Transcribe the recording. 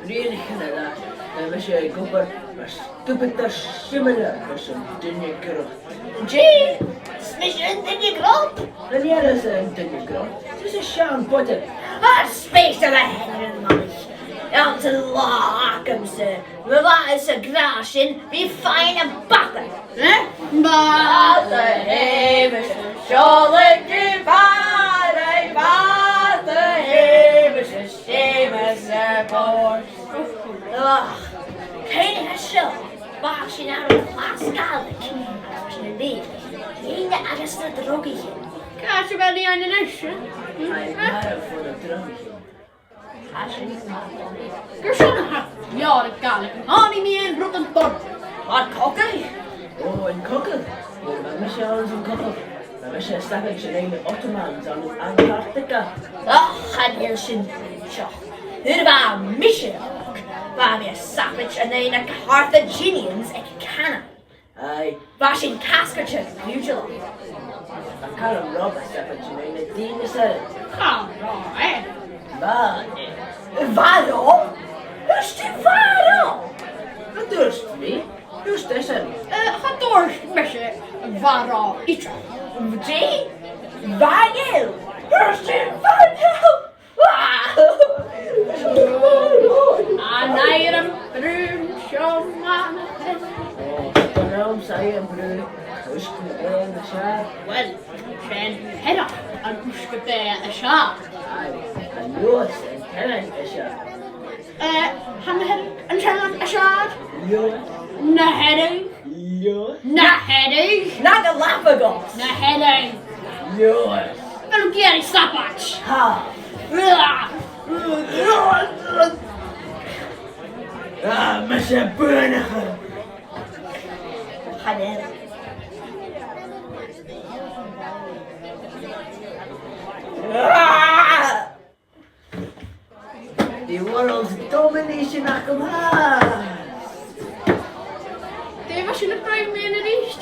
Rien Canada. We zijn gopper, maar stupid daar simmelen. We zijn dinge grot. Gee, smish een dinge grot. En jij is een dinge grot. Het is een Seann Bhodaich. Space to the head of the money. Out to the law, ze. We waren ze graschen, wie fijne bakken. Maar de hemelse scholleke vader, wat de hemelse schemelse borst. Ach, geen geschil. Waar je naar een glasgalig. Als je leeft, geen agasta droogje. Kaas je wel niet aan de neusje? Hij maar voor de drankje. Als je niet maakt. Gersonne, ja, dat kan ik. Haal niet meer in broek en ton. Wat kokken? Oh, een kokker. Maar we zijn ons een kokker. Maar we zijn straks een hele Ottomans aan het Antarctica. Ach, gaat hier zijn schoch. Hier waar misje ook. Waar we savage en een Carthaginians en cannon. Hij, Waar zijn kaskertje pugil. dat kan hem robben, steppetje, in het dienen zijn. Ga nou, hè. Maar, Waarom? Is die waarom? wat durst wie? Dus dat is hem. Ga door, mesje. Waarom? Iets. Die? Waarom? Is die waarom? Aan eieren, bruin, schoonmaan. Oh, daarom zei je broer, husk me in de schaar. Wel, zijn hedda aan oeske bij de schaap. En Joos en Kellen is ja. Han hedda een schaap, een schaap. Joos, Na hedda. Joos, Na hedda. Na Galapagos. Na hedda. Joos. Wel een keer die stapach. Ha! Ah, met zijn burnigen. Hadden. Die world's domination naar hem. Dit was je de prime in de riest.